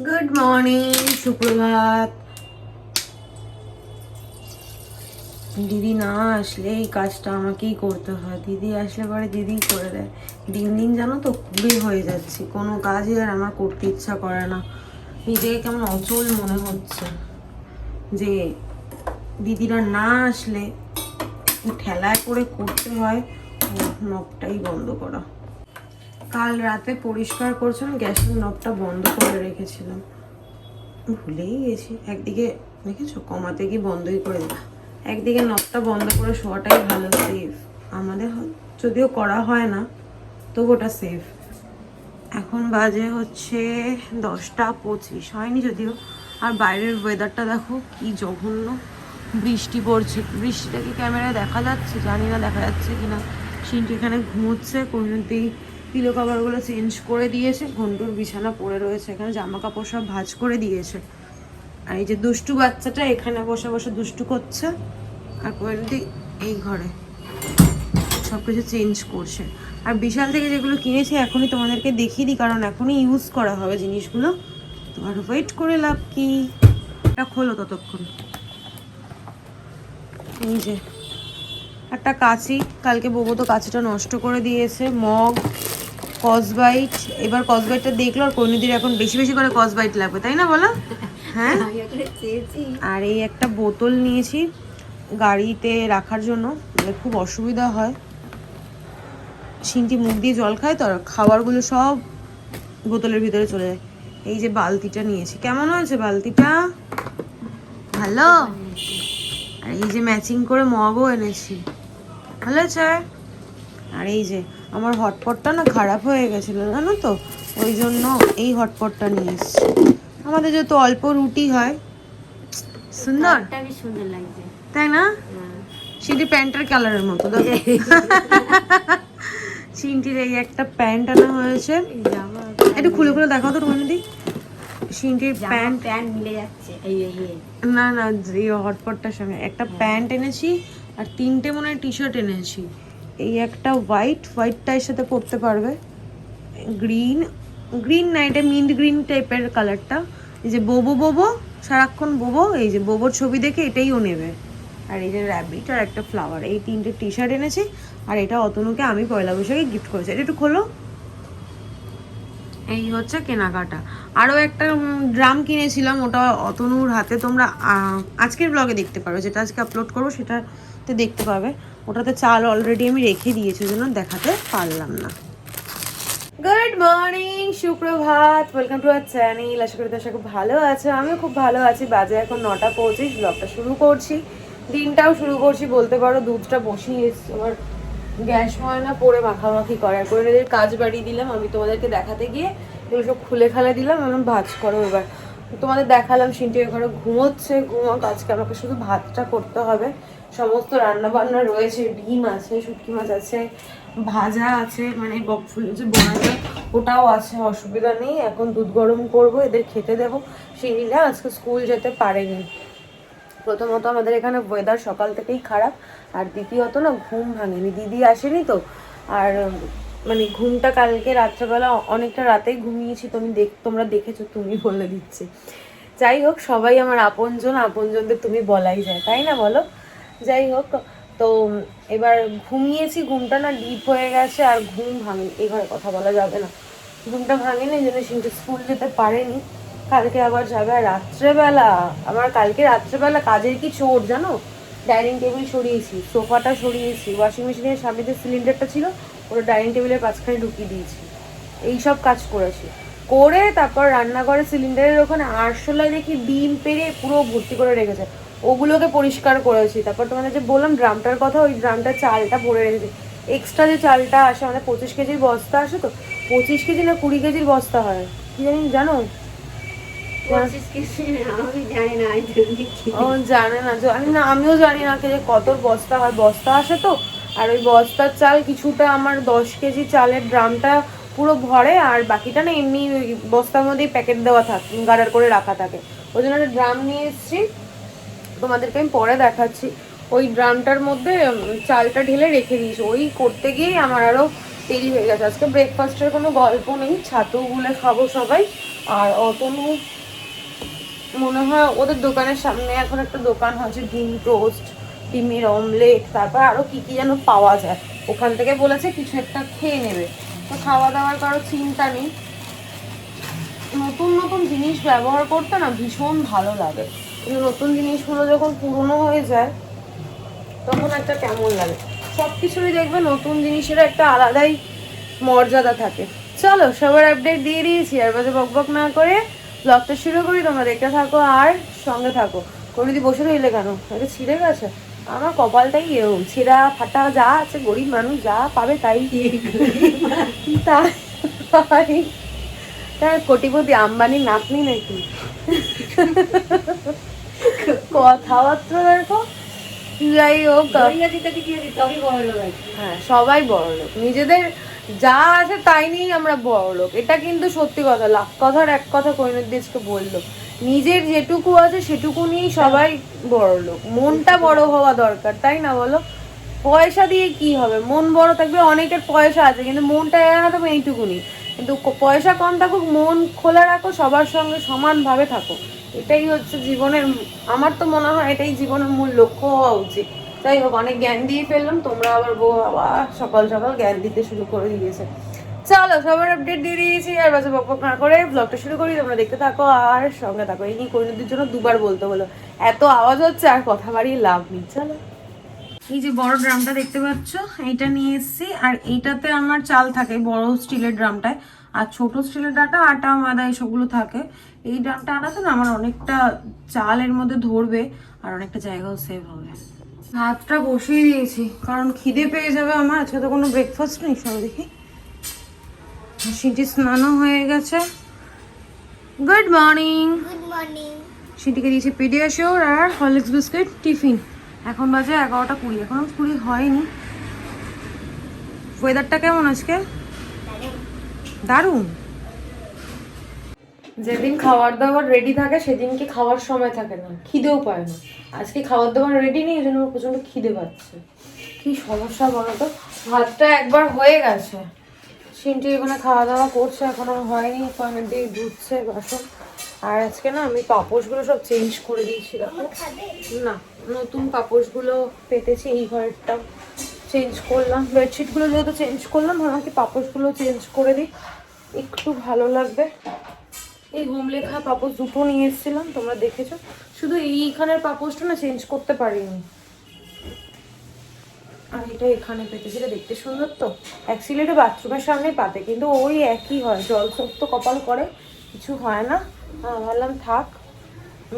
Good morning, সুপ্রভাত। দিদি না আসলে এই কাজটা আমাকেই করতে হয়। দিদি আসলে পরে দিদি করে দেয়। দিন দিন জানো তো কুড়ে হয়ে যাচ্ছি, কোনো কাজই আর আমার করতে ইচ্ছা করে না। নিজেকে কেমন অচল মনে হচ্ছে যে দিদিরা না আসলে ঠেলায় করে করতে হয়। নবটাই বন্ধ করা। কাল রাতে পরিষ্কার করছিলাম, গ্যাসের নবটা বন্ধ করে রেখেছিলাম, ভুলেই গেছি। একদিকে দেখেছো কমাতে গিয়ে বন্ধই করে দিলাম। একদিকে নবটা বন্ধ করে শোয়াটাই ভালো, সেফ। আমাদের যদিও করা হয় না, তবু ওটা সেফ। এখন বাজে হচ্ছে 10:25, হয়নি যদিও। আর বাইরের ওয়েদারটা দেখো কি জঘন্য, বৃষ্টি পড়ছে। বৃষ্টিটা কি ক্যামেরায় দেখা যাচ্ছে জানি না, দেখা যাচ্ছে কিনা। সিনটি এখানে ঘুমোচ্ছে, কোনোতেই পিলো কভারগুলো চেঞ্জ করে দিয়েছে। ঘন্টুর বিছানা পড়ে রয়েছে, এখানে জামা কাপড় সব ভাঁজ করে দিয়েছে। আর এই যে দুষ্টু বাচ্চাটা এখানে বসে বসে দুষ্টু করছে, আর কোয়েলটি এই ঘরে সব কিছু চেঞ্জ করছে। আর বিশাল থেকে যেগুলো কিনেছি এখনই তোমাদেরকে দেখিয়ে দিই, কারণ এখনই ইউজ করা হবে জিনিসগুলো। তোমার ওয়েট করে লাভ কি, এটা খোলো ততক্ষণ। এই যে একটা কাঁচি, কালকে বউবো তো কাঁচিটা নষ্ট করে দিয়েছে। মগ, কসবাইট, এবার কসবাইটটা দেখলো আর কর্ণীদের এখন বেশি বেশি করে কসবাইট লাগবে, তাই না বলো? হ্যাঁ। আর এই একটা বোতল নিয়েছি গাড়িতে রাখার জন্য, মানে খুব অসুবিধা হয়। সিনটি মুখ দিয়ে জল খায় তো, আর খাবারগুলো সব বোতলের ভিতরে চলে যায়। এই যে বালতিটা নিয়েছি, কেমন হয়েছে বালতিটা? ভালো। আর এই যে ম্যাচিং করে মগও এনেছি, ভালো হয়েছে। আর এই যে আমার হটপটটা না খারাপ হয়ে গেছিলো জানো তো, ওই জন্য এই হটপটটা নিয়ে এসছি। আমাদের যেহেতু অল্প রুটি হয়। সুন্দর, সুন্দর লাগছে তাই না? সিনটি প্যান্টের কালারের মতো দেখো। সিনটির এই একটা প্যান্ট আনা হয়েছে, একটু খুলে খুলে দেখাও তো রুমানি। সিনটির প্যান্ট মিলে যাচ্ছে। না না, এই হটপটটার সঙ্গে একটা প্যান্ট এনেছি, আর 3টে মনে হয় টি শার্ট এনেছি। এই একটা হোয়াইটটা এর সাথে পরতে পারবে। গ্রিন না, এটা মিন্ট গ্রিন টাইপের কালারটা। এই যে বোবো সারাক্ষণ বোবো, এই যে বোবোর ছবি দেখে এটাই ও নেবে। আর এই যে র্যাবিট আর একটা ফ্লাওয়ার, এই 3টে টি শার্ট এনেছি। আর এটা অতনুকে আমি পয়লা বৈশাখে গিফট করেছি। এটা একটু খোলো। এই হচ্ছে কেনাকাটা। আরও একটা ড্রাম কিনেছিলাম, ওটা অতনুর হাতে তোমরা আজকের ব্লগে দেখতে পারো, যেটা আজকে আপলোড করবো সেটাতে দেখতে পাবে। ওটাতে চাল অলরেডি আমি রেখে দিয়েছি, জন্য দেখাতে পারলাম না। গুড মর্নিং, সুপ্রভাত, ওয়েলকাম টু আওয়ার চ্যানেল। আশা করি তোমরা খুব ভালো আছো, আমিও খুব ভালো আছি। বাজে এখন 9:25, ব্লগটা শুরু করছি, দিনটাও শুরু করছি বলতে পারো। দুধটা বসিয়ে এসছি, আমার গ্যাস ময়না পরে মাখামাখি করার করে এদের কাজ বাড়িয়ে দিলাম। আমি তোমাদেরকে দেখাতে গিয়ে এগুলো সব খুলে খালে দিলাম, আমি ভাজ করো। এবার তোমাদের দেখালাম সিনটি ঘরে ঘুমোচ্ছে, ঘুমোক। আজকে আমাকে শুধু ভাতটা করতে হবে, সমস্ত রান্না বান্না রয়েছে। ডিম আছে, শুটকি মাছ আছে, ভাজা আছে, মানে বকফুল যে বোনা যায় ওটাও আছে, অসুবিধা নেই। এখন দুধ গরম করব, এদের খেতে দেবো। সিনিরা আজকে স্কুল যেতে পারেনি। প্রথমত আমাদের এখানে ওয়েদার সকাল থেকেই খারাপ, আর দ্বিতীয়ত না ঘুম ভাঙেনি, দিদি আসেনি তো। আর মানে ঘুমটা কালকে রাত্রেবেলা অনেকটা রাতেই ঘুমিয়েছি, তোমরা দেখেছো, তুমি বলে দিচ্ছে। যাই হোক, সবাই আমার আপনজনদের তুমি বলাই যায়, তাই না বলো? যাই হোক, তো এবার ঘুমিয়েছি, ঘুমটা না ডিপ হয়ে গেছে, আর ঘুম ভাঙেনি। এই ঘরে কথা বলা যাবে না। ঘুমটা ভাঙেনি, এই জন্য সিনটা স্কুল যেতে পারেনি। কালকে আবার যাবে। আর রাত্রেবেলা, আমার কালকে রাত্রেবেলা কাজের কি চোট জানো। ডাইনিং টেবিল সরিয়েছি, সোফাটা সরিয়েছি, ওয়াশিং মেশিনের সামনে যে সিলিন্ডারটা ছিল ওটা ডাইনিং টেবিলের মাঝখানে ঢুকিয়ে দিয়েছি। এইসব কাজ করেছি, করে তারপর রান্নাঘরে সিলিন্ডারের ওখানে আরশোলায় দেখি ডিম পেড়ে পুরো ভর্তি করে রেখেছে, ওগুলোকে পরিষ্কার করেছি। তারপর তোমাদের যে বললাম ড্রামটার কথা, ওই ড্রামটা চালটা ভরে রেখেছি। এক্সট্রা যে চালটা আসে, আমাদের 25 কেজির বস্তা আসে, তো 25 কেজি না 20 কেজির বস্তা হয়, কি জানো? ও জানে না, জানি না, আমিও জানি না যে কত বস্তা হয়। বস্তা আসে তো, আর ওই বস্তার চাল কিছুটা আমার 10 কেজি চালের ড্রামটা পুরো ভরে, আর বাকিটা না এমনি বস্তার মধ্যেই প্যাকেট দেওয়া থাকে, গার্ডার করে রাখা থাকে। ওই জন্য একটা ড্রাম নিয়ে এসেছি, তোমাদেরকে আমি পরে দেখাচ্ছি। ওই ড্রামটার মধ্যে চালটা ঢেলে রেখে দিয়েছি। ওই করতে গিয়েই আমার আরও দেরি হয়ে গেছে। আজকে ব্রেকফাস্টের কোনো গল্প নেই, ছাতু গুলে খাবো সবাই। আর অতনু মনে হয় ওদের দোকানের সামনে এখন একটা দোকান হয়েছে, ডিম টোস্ট, ডিমের অমলেট, তারপর আরো কি কি যেন পাওয়া যায়, ওখান থেকে বলেছে কিছু একটা খেয়ে নেবে। তো খাওয়া দাওয়ার কারো চিন্তা নেই। নতুন নতুন জিনিস ব্যবহার করতে না ভীষণ ভালো লাগে, কিন্তু নতুন জিনিসগুলো যখন পুরনো হয়ে যায় তখন একটা কেমন লাগে। সব কিছুই দেখবে নতুন জিনিসের একটা আলাদাই মর্যাদা থাকে। চলো সবার আপডেট দিয়ে দিয়েছি, আর বাজে বকবক না করে ব্লগটা শুরু করি। তোমরা দেখতে থাকো আর সঙ্গে থাকো। কোনোদিন বসে রইলে কেন, এটা ছিঁড়ে গেছে আমার কপালটাই এও, ছেঁড়া ফাটা যা আছে, গরিব মানুষ যা পাবে তাই তাই তার কোটিপতি আম্বানির নাতনি নাকি, কথাবার্তা দেখো। যাই হোক, হ্যাঁ সবাই বড় লোক, নিজেদের যা আছে তাই নিয়েই আমরা বড় লোক, এটা কিন্তু সত্যি কথা। লাখ কথার এক কথা কৈনদেশকে বললো, নিজের যেটুকু আছে সেটুকু নিয়েই সবাই বড় লোক। মনটা বড় হওয়া দরকার, তাই না বলো? পয়সা দিয়ে কি হবে, মন বড় থাকবে। অনেকের পয়সা আছে কিন্তু মনটা একা থাকবে এইটুকুনি, কিন্তু পয়সা কম থাকুক মন খোলা রাখো, সবার সঙ্গে সমানভাবে থাকো। এটাই হচ্ছে জীবনের, আমার তো মনে হয় এটাই জীবনের মূল লক্ষ্য হওয়া উচিত। যাই হোক, অনেক জ্ঞান দিয়ে ফেললাম, তোমরা আবার বউ আবার সকাল সকাল জ্ঞান দিতে শুরু করে দিয়েছে। চলো সবার আপডেট দিয়ে দিয়েছি, আর বাজে বকবক না করে ব্লগটা শুরু করি। তোমরা দেখতে থাকো আর সঙ্গে থাকো। এই নিয়ে কৈনদির জন্য দুবার বলতে হলো, এত আওয়াজ হচ্ছে আর কথা বাড়িয়ে লাভ নেই। চলো, এই যে বড় ড্রামটা দেখতে পাচ্ছ, এইটা নিয়ে এসেছি। আর এইটাতে আমার চাল থাকে বড় স্টিলের ড্রামটায়, আর ছোট স্টিলের ড্রামটা আটা মাদা এসবগুলো থাকে। এই ড্রামটা আনাতে না আমার অনেকটা চাল এর মধ্যে ধরবে আর অনেকটা জায়গাও সেভ হবে। ভাতটা বসিয়ে দিয়েছি কারণ খিদে পেয়ে যাবে আমার। আজকে তো কোনো ব্রেকফাস্ট নেই। সব দেখি সিঁটি স্নানও হয়ে গেছে। Good morning. Good morning. সিঁটিকে দিয়েছি পিডিয়াশিওর আর হরলিক্স বিস্কিট টিফিন। এখন বাজে 11টা 20, এখনো 20 হয়নি। ওয়েদারটা কেমন আজকে? দারুণ। যেদিন খাবার দাবার রেডি থাকে সেদিনকে খাওয়ার সময় থাকে না, খিদেও পায় না। আজকে খাবার দাবার রেডি নেই, এই জন্য আমার প্রচন্ড খিদে পাচ্ছে। কি সমস্যা বলো তো? ভাতটা একবার হয়ে গেছে, সিনটি এখানে খাওয়া দাওয়া করছে, এখনো হয়নি, ওখানে দিয়ে ধুচ্ছে বাসন। আর আজকে না আমি পাপোশগুলো সব চেঞ্জ করে দিয়েছি। দেখো না, নতুন পাপোশগুলো পেতেছি, এই ঘরেরটা চেঞ্জ করলাম, বেডশিটগুলো যেহেতু চেঞ্জ করলাম ভাবলাম কি পাপোশগুলো চেঞ্জ করে দিই, একটু ভালো লাগবে। এই হোমলেখা পাপোশ দুটো নিয়ে এসেছিলাম, তোমরা দেখেছো। শুধু এইখানের পাপোশটা না চেঞ্জ করতে পারিনি, আর এটা এখানে পেতেছি। এটা দেখতে সুন্দর তো, অ্যাকচুয়ালি এটা বাথরুমের সামনেই পাতে, কিন্তু ওই একই হয়, জল তো কপাল করে, কিছু হয় না। ভাবলাম থাক,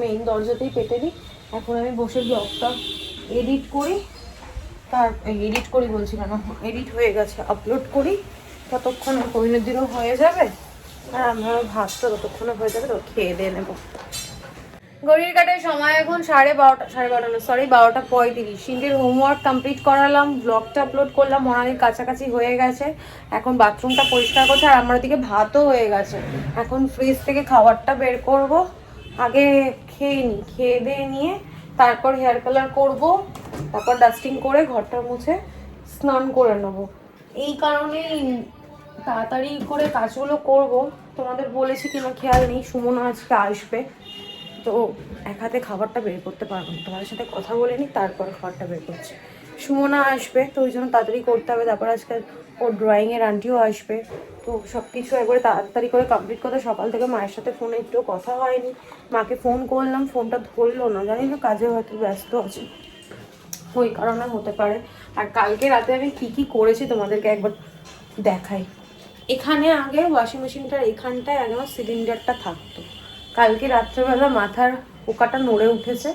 মেইন দরজাতেই পেতে দিই। এখন আমি বসে ব্লগটা এডিট করি, এডিট করি বলছি কেন, এডিট হয়ে গেছে, আপলোড করি। ততক্ষণ কৈনদিনও হয়ে যাবে আর আমার ভাতটা ততক্ষণে হয়ে যাবে, তো খেয়ে দিয়ে নেবো। ঘড়ির কাটার সময় এখন 12:30 না, সরি 12:35। সিন্ডির হোমওয়ার্ক কমপ্লিট করালাম, ব্লগটা আপলোড করলাম, মনালির কাছাকাছি হয়ে গেছে। এখন বাথরুমটা পরিষ্কার করছে, আর আমার দিকে ভাতও হয়ে গেছে। এখন ফ্রিজ থেকে খাবারটা বের করব, আগে খেয়ে নিই, খেয়ে দিয়ে নিয়ে তারপর হেয়ার কালার করব, তারপর ডাস্টিং করে ঘরটা মুছে স্নান করে নেব। এই কারণেই তাড়াতাড়ি করে কাজগুলো করব। তোমাদের বলেছি কিনা খেয়াল নেই, সুমনা আজকে আসবে, তো এক হাতে খাবারটা বের করতে পারবো না। তোমাদের সাথে কথা বলে নিই, তারপর খাবারটা বের করছি। সুমনা আসবে তো ওই জন্য তাড়াতাড়ি করতে হবে। তারপর আজকে ওর ড্রয়িংয়ের আন্টিও আসবে, তো সব কিছু একবারে তাড়াতাড়ি করে কমপ্লিট করতে। সকাল থেকে মায়ের সাথে ফোনে একটু কথা হয়নি, মাকে ফোন করলাম, ফোনটা ধরলো না, জানি না কাজে হয়তো ব্যস্ত আছে, ওই কারণে হতে পারে। আর কালকে রাতে আমি কি কি করেছি তোমাদেরকে একবার দেখাই। এখানে আগে ওয়াশিং মেশিনটার এখানটায় আগে আমার সিলিন্ডারটা থাকতো, কালকে রাত্রেবেলা মাথার পোকাটা নড়ে উঠেছে,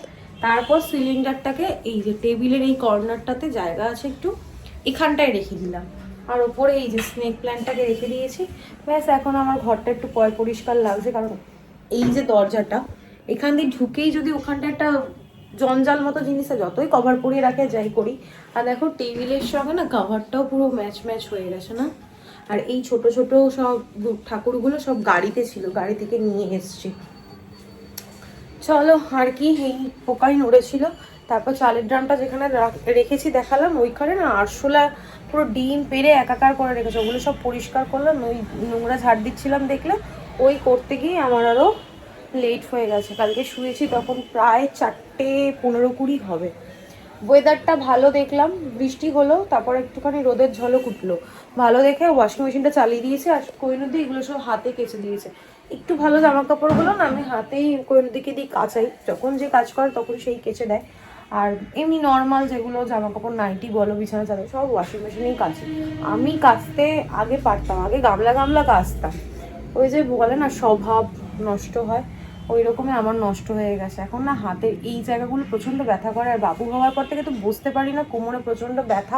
তারপর সিলিন্ডারটাকে এই যে টেবিলের এই কর্নারটাতে জায়গা আছে একটু, এখানটায় রেখে দিলাম। আর ওপরে এই যে স্নেক প্ল্যান্টটাকে রেখে দিয়েছি। ব্যাস এখন আমার ঘরটা একটু পরিষ্কার লাগছে, কারণ এই যে দরজাটা এখান দিয়ে ঢুকেই যদি ওখানটা একটা জঞ্জাল মতো জিনিসটা যতই কভার পরিয়ে রাখে যাই করি। আর দেখো টেবিলের সঙ্গে না কাভারটাও পুরো ম্যাচ হয়ে গেছে না। আর এই ছোট ছোট সব ঠাকুরগুলো সব গাড়িতে ছিল, গাড়ি থেকে নিয়ে এসছি। চলো, আর কি, এই পোকাই নড়েছিল, তারপর চালের ড্রামটা যেখানে রেখেছি দেখালাম, ওইখানে না আরশোলা পুরো ডিম পেড়ে একাকার করে রেখেছে, ওগুলো সব পরিষ্কার করলাম। ওই নোংরা ঝাড় দিচ্ছিলাম দেখলে, ওই করতে গিয়ে আমার আরও লেট হয়ে গেছে। কালকে শুয়েছি তখন প্রায় 4:15-20 হবে। ওয়েদারটা ভালো দেখলাম, বৃষ্টি হলো, তারপর একটুখানি রোদের ঝলক উঠলো। ভালো দেখে ওয়াশিং মেশিনটা চালিয়ে দিয়েছে, আর কোহিনুদি এগুলো সব হাতে কেচে দিয়েছে। একটু ভালো জামা কাপড়গুলো না আমি হাতেই কোহিনুদিকে দিয়ে কাচাই, যখন যে কাজ করে তখন সেই কেচে দেয়। আর এমনি নর্মাল যেগুলো জামা কাপড়, নাইটি বলো, বিছানা চাদর, সব ওয়াশিং মেশিনেই কাচি। আমি কাচতে আগে পারতাম, আগে গামলা গামলা কাচতাম। ওই যে বলে না স্বভাব নষ্ট হয়, ওই রকমই আমার নষ্ট হয়ে গেছে। এখন না হাতের এই জায়গাগুলো প্রচণ্ড ব্যথা করে, আর বাবু হওয়ার পর থেকে তো বসতে পারি না, কোমরে প্রচণ্ড ব্যথা,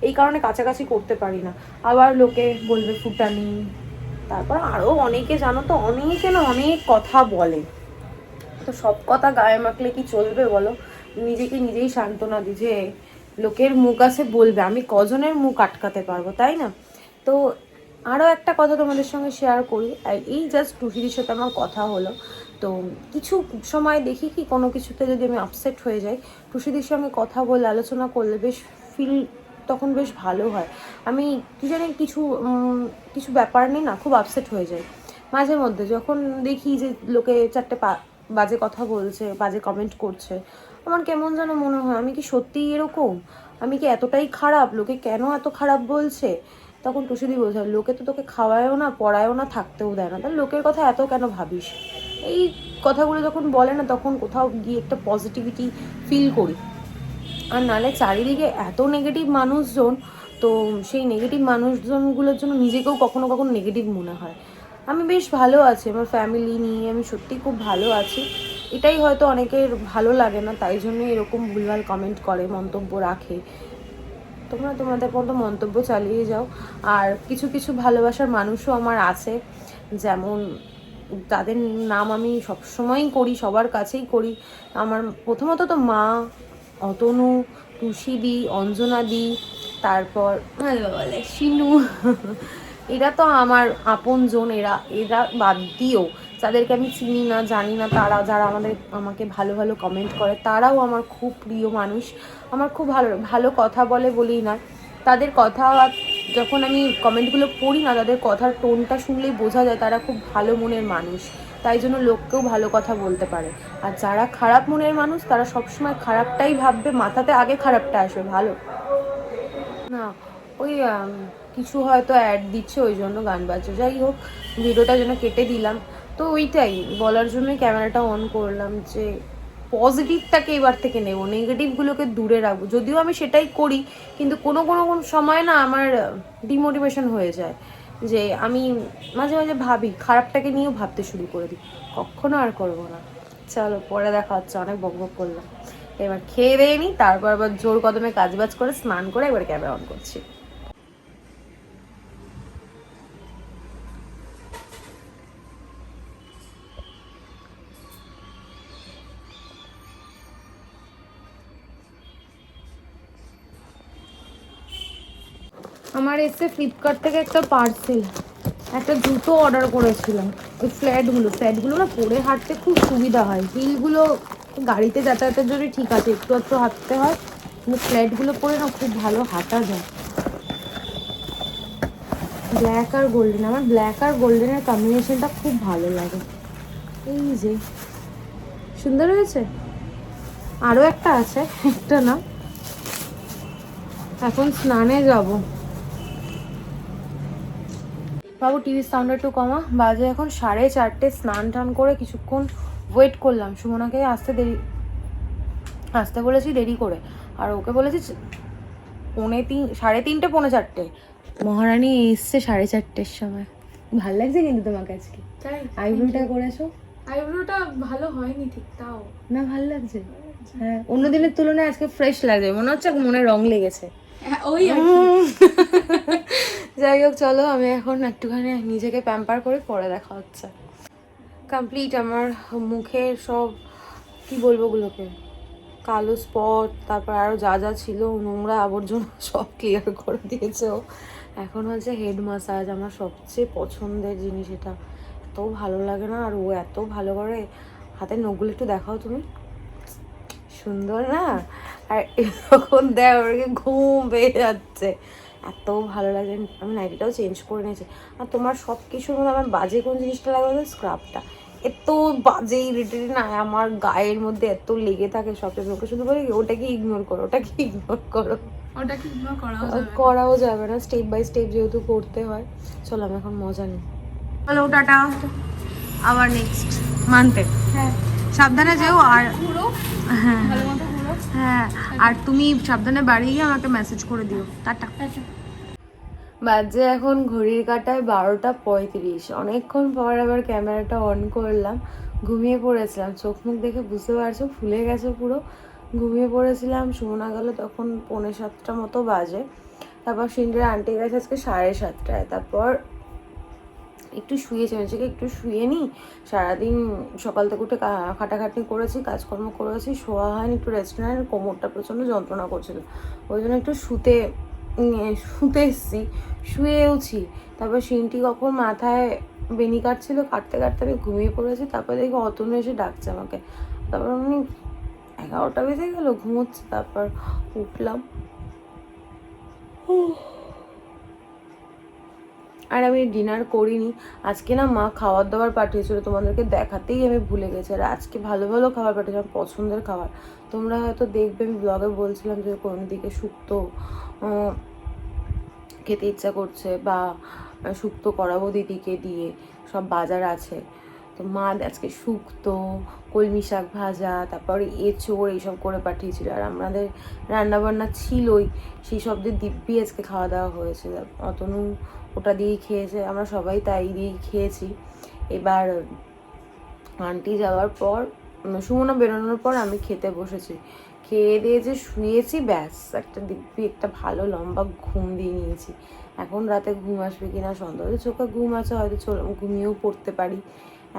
এই কারণে কাছাকাছি করতে পারি না। আবার লোকে বলবে ফুটানি, তারপর আরও অনেকে জানো তো, অনেকে না অনেক কথা বলে, তো সব কথা গায়ে মাখলে কি চলবে বলো? নিজেকে নিজেই সান্ত্বনা দিই যে লোকের মুখ আছে বলবে, আমি কজনের মুখ আটকাতে পারবো, তাই না? তো আরও একটা কথা তোমাদের সঙ্গে শেয়ার করি, এই জাস্ট টুসিদির সাথে আমার কথা হলো, তো কিছু সময় দেখি কি কোনো কিছুতে যদি আমি আপসেট হয়ে যাই, টুসিদির সঙ্গে কথা বলে আলোচনা করলে বেশ তখন বেশ ভালো হয়। আমি কি জানি কিছু ব্যাপার নেই না, খুব আপসেট হয়ে যায় মাঝে মধ্যে, যখন দেখি যে লোকে চারটে বাজে কথা বলছে, বাজে কমেন্ট করছে, আমার কেমন যেন মনে হয় আমি কি সত্যিই এরকম, আমি কি এতটাই খারাপ, লোকে কেন এত খারাপ বলছে? তখন টুসিদি বোঝায়, লোকে তো তোকে খাওয়ায়ও না, পড়ায়ও না, থাকতেও দেয় না, তাহলে লোকের কথা এত কেন ভাবিস? এই কথাগুলো যখন বলে না, তখন কোথাও গিয়ে একটা পজিটিভিটি ফিল করি। আর নালে চারিদিকে এত নেগেটিভ মানুষজন, তো সেই নেগেটিভ মানুষজনগুলোর জন্য নিজেকেও কখনো কখনো নেগেটিভ মনে হয়। আমি বেশ ভালো আছি, আমার ফ্যামিলি নিয়ে আমি সত্যিই খুব ভালো আছি। এটাই হয়তো অনেকের ভালো লাগে না, তাই জন্য এরকম ভুলভাল কমেন্ট করে, মন্তব্য রাখে। তোমরা তোমাদের মতো মন্তব্য চালিয়ে যাও। আর কিছু কিছু ভালোবাসার মানুষও আমার আছে, যেমন তাদের নাম আমি সবসময়ই করি, সবার কাছেই করি। আমার প্রথমত তো মা, অতনু, টুসিদি, অঞ্জনাদি, তারপর বলে শিনু, এরা তো আমার আপনজন। এরা বাদ দিয়েও যাদেরকে আমি চিনি না, জানি না, যারা আমাকে ভালো ভালো কমেন্ট করে, তারাও আমার খুব প্রিয় মানুষ। আমার খুব ভালো ভালো কথা বলেই না, তাদের কথা যখন আমি কমেন্টগুলো পড়ি না, তাদের কথার টোনটা শুনলেই বোঝা যায় তারা খুব ভালো মনের মানুষ, তাই জন্য লোককেও ভালো কথা বলতে পারে। আর যারা খারাপ মনের মানুষ, তারা সবসময় খারাপটাই ভাববে, মাথাতে আগে খারাপটা আসবে, ভালো না। ওই কিছু হয়তো অ্যাড দিচ্ছে, ওই জন্য গান বাজছে। যাই হোক, ভিডিওটা যেন কেটে দিলাম, তো ওইটাই বলার জন্যই ক্যামেরাটা অন করলাম যে পজিটিভটাকে এবার থেকে নেব, নেগেটিভগুলোকে দূরে রাখবো। যদিও আমি সেটাই করি, কিন্তু কোনো সময় না আমার ডিমোটিভেশন হয়ে যায়, যে আমি মাঝে মাঝে ভাবি, খারাপটাকে নিয়েও ভাবতে শুরু করে দিই। কখনো আর করবো না। চলো, পরে দেখা হচ্ছে, অনেক বকবক করলাম। এবার খেয়ে দিয়ে নিই, তারপর আবার জোর কদমে কাজবাজ করে স্নান করে এবার ক্যামেরা অন করছি। আমার এসে ফ্লিপকার্ট থেকে একটা পার্সেল, একটা জুতো অর্ডার করেছিলাম। ওই ফ্ল্যাটগুলো না পরে হাঁটতে খুব সুবিধা হয়। হিলগুলো গাড়িতে যাতায়াতের জন্য ঠিক আছে, একটু হাঁটতে হয়, কিন্তু ফ্ল্যাটগুলো পরে না খুব ভালো হাঁটা যায়। ব্ল্যাক আর গোল্ডেন, আমার ব্ল্যাক আর গোল্ডেনের কম্বিনেশনটা খুব ভালো লাগে। এই যে সুন্দর হয়েছে। আরও একটা আছে, একটা না। এখন স্নানে যাব। বাবু টিভির সাউন্ড একটু কমা, বাজে এখন 4:30। স্নান টান করে কিছুক্ষণ ওয়েট করলাম, সুমনাকে আসতে বলেছি দেরি করে, আর ওকে বলেছি 3:30, 3:30, 4:30। মহারানী এসছে 4:30-র সময়। ভালো লাগছে কিন্তু তোমাকে আজকে আইব্রোটা করেছো? আইব্রোটা ভালো হয়নি ঠিক, তাও না ভালো লাগছে। হ্যাঁ, অন্য দিনের তুলনায় আজকে ফ্রেশ লাগছে, মনে হচ্ছে মনে রং লেগেছে। ওই যাই হোক, চলো আমি এখন একটুখানি নিজেকে প্যাম্পার করে পরে দেখা হচ্ছে। কমপ্লিট আমার মুখের সব, কি বলবো গুলোকে, কালো স্পট, তারপর আরও যা যা ছিল নোংরা আবর্জনা সব ক্লিয়ার করে দিয়েছে ও। এখন হচ্ছে হেড মাসাজ, আমার সবচেয়ে পছন্দের জিনিস এটা, এত ভালো লাগে না, আর ও এত ভালো করে। হাতের নখগুলো একটু দেখাও তুমি, সুন্দর না? আর এখন দেখ ওকে ঘুম পেয়ে যাচ্ছে, এত ভালো লাগে। আমি নাইটিটাও চেঞ্জ করে নিয়েছি। আর তোমার সব কিছুর মধ্যে আমার বাজে কোন জিনিসটা লাগে, স্ক্রাবটা এত বাজে ইরিটেট না, আমার গায়ের মধ্যে এত লেগে থাকে সব কিছু। ওকে শুধু বলি ওটাকে ইগনোর করো, ওটাকে ইগনোর করো। ওটাকে ইগনোর করাও যাবে না, স্টেপ বাই স্টেপ যেহেতু করতে হয়। চলো আমি এখন মজা নিই। হ্যালো, টাটা, আবার নেক্সট মান্থে। হ্যাঁ, সাবধানে যেও। আর ঘুরো হ্যাঁ ভালো মতো ঘুরো। হ্যাঁ, আর তুমি সাবধানে বাড়ি গিয়ে আমাকে মেসেজ করে দিও। টাটা। আচ্ছা, বাজে এখন ঘড়ির কাঁটায় 12:35। অনেকক্ষণ পর আবার ক্যামেরাটা অন করলাম। ঘুমিয়ে পড়েছিলাম, চোখ মুখ দেখে বুঝতে পারছো ফুলে গেছে পুরো। ঘুমিয়ে পড়েছিলাম, শোনা গেল তখন 6:45 মতো বাজে। তারপর সিন্ডের আন্টি গেছে আজকে 7:30টায়। তারপর একটু শুয়েছি, নিজেকে একটু শুয়ে নিই। সারাদিন সকাল থেকে উঠে খাটাখাটনি করেছি, কাজকর্ম করেছি, শোয়া হয়নি, একটু রেস্ট নেয়। কোমরটা প্রচণ্ড যন্ত্রণা করছিল, ওই জন্য একটু শুতে এসেছি, শুয়েওছি। তারপর সিনটি কখন মাথায় বেনি কাটছিল, কাটতে কাটতে আমি ঘুমিয়ে পড়েছি। তারপর দেখি অতনু এসে ডাকছে আমাকে। তারপর আমি 11টা বেজে গেলো, ঘুমোচ্ছি। তারপর উঠলাম। আর আমি ডিনার করিনি আজকে না, মা খাবার দাবার পাঠিয়েছিল, তোমাদেরকে দেখাতেই আমি ভুলে গেছি। আর আজকে ভালো ভালো খাবার পাঠিয়েছে, আমার পছন্দের খাবার। তোমরা হয়তো দেখবে, আমি ব্লগে বলছিলাম যে কোন দিকে শুক্তো খেতে ইচ্ছা করছে, বা শুক্তো করাবো দিদিকে দিয়ে, সব বাজার আছে। তো মা আজকে শুক্তো, কলমি শাক ভাজা, তারপর এঁচোড় এইসব করে পাঠিয়েছিল। আর আমাদের রান্নাবান্না ছিলই, সেই সব দিয়ে দিব্যি আজকে খাওয়া দাওয়া হয়েছে। অতনু ওটা দিয়েই খেয়েছে, আমরা সবাই তাই দিয়েই খেয়েছি। এবার আন্টি যাওয়ার পর, সুমনা বেরোনোর পর আমি খেতে বসেছি। খেয়ে দিয়ে যে শুয়েছি, ব্যাস একটা দিব্যি একটা ভালো লম্বা ঘুম দিয়ে নিয়েছি। এখন রাতে ঘুম আসবে কিনা সন্দেহ, চোখে ঘুম আছে, হয়তো ঘুমিয়েও পড়তে পারি।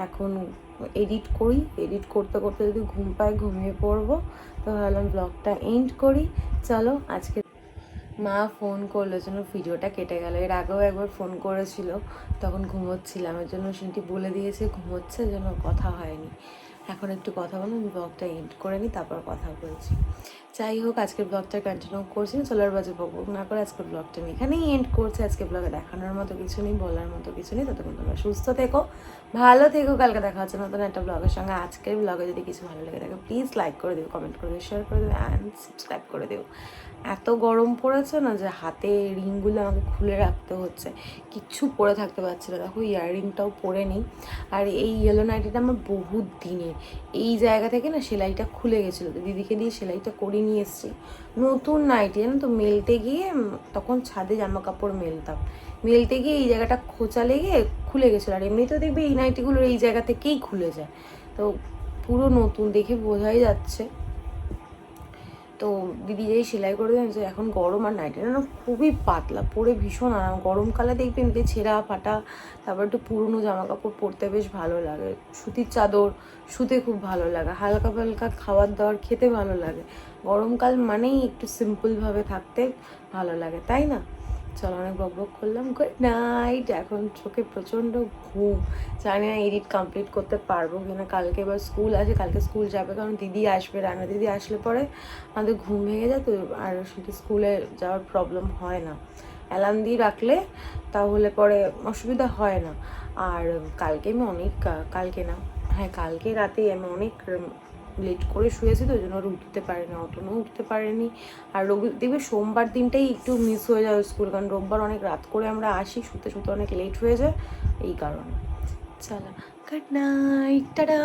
এখন এডিট করি, এডিট করতে করতে যদি ঘুম পায় ঘুমিয়ে পড়বো। তো ভাবলাম ব্লগটা এন্ড করি। চলো আজকে মা ফোন করলো জন্য ভিডিওটা কেটে গেল। এর আগেও একবার ফোন করেছিল, তখন ঘুমোচ্ছিলাম, এর জন্য সিনটি বলে দিয়েছে ঘুমোচ্ছে, জন্য কথা হয়নি। এখন একটু কথা বলো, আমি ব্লগটা এন্ড করে নিই, তারপর কথা বলছি। যাই হোক, আজকের ব্লগটা কন্টিনিউ করছি, সোলার বাজে বকবক না করে আজকের ব্লগটা আমি এখানেই এন্ড করছি। আজকে ব্লগে দেখানোর মতো কিছু নেই, বলার মতো কিছু নেই। ততক্ষণ তোমরা সুস্থ থেকো, ভালো থেকো। কালকে দেখা হচ্ছে নতুন একটা ব্লগের সঙ্গে। আজকের ব্লগে যদি কিছু ভালো লেগে থাকে প্লিজ লাইক করে দিও, কমেন্ট করে দিও, শেয়ার করে দিও, অ্যান্ড সাবস্ক্রাইব করে দিও। এত গরম পড়েছে না যে হাতে রিংগুলো আমাকে খুলে রাখতে হচ্ছে, কিচ্ছু পরে থাকতে পারছি না। দেখো ইয়াররিংটাও পরে নিই। আর এই ইয়েলো নাইটিটা আমার বহুত দিনের, এই জায়গা থেকে না সেলাইটা খুলে গেছিলো, তো দিদিকে দিয়ে সেলাইটা করে নিয়ে এসেছি। নতুন নাইটি জানো তো, মেলতে গিয়ে, তখন ছাদে জামা কাপড় মেলতাম, মেলতে গিয়ে এই জায়গাটা খোঁচা লেগে খুলে গেছিলো। আর এমনিতেও দেখবে এই নাইটিগুলোর এই জায়গা থেকেই খুলে যায়, তো পুরো নতুন দেখে বোঝাই যাচ্ছে। তো দিদি যেই সেলাই করে দেন, যে এখন গরম, আর নাইটিটা না খুবই পাতলা, পরে ভীষণ আরাম। গরমকালে দেখবেন যে ছেঁড়া ফাটা, তারপর একটু পুরনো জামা কাপড় পরতে বেশ ভালো লাগে। সুতির চাদর শুতে খুব ভালো লাগে, হালকা ফালকা খাবার দাবার খেতে ভালো লাগে। গরমকাল মানেই একটু সিম্পলভাবে থাকতে ভালো লাগে, তাই না? চলো, অনেক বক করলাম, গুড নাইট। এখন চোখে প্রচণ্ড ঘুম, জানি না এডিট কমপ্লিট করতে পারবো কিনা। কালকে এবার স্কুল আছে, কালকে স্কুল যাবে, কারণ দিদি আসবে, রান্না দিদি আসলে পরে আমাদের ঘুম ভেঙে যায়। তো আর সেটা স্কুলে যাওয়ার প্রবলেম হয় না, অ্যালার্ম দিয়ে রাখলে তাহলে পরে অসুবিধা হয় না। আর কালকে আমি অনেক, কালকে না, হ্যাঁ কালকে রাতে আমি অনেক লেট করে শুয়েছি, তো ওই জন্য আর উঠতে পারিনি, অতনও উঠতে পারেনি। আর দেখবে সোমবার দিনটাই একটু মিস হয়ে যায় স্কুল, কারণ রোববার অনেক রাত করে আমরা আসি, শুতে শুতে অনেক লেট হয়ে যায় এই কারণে। চলো, গুড নাইট, টাটা।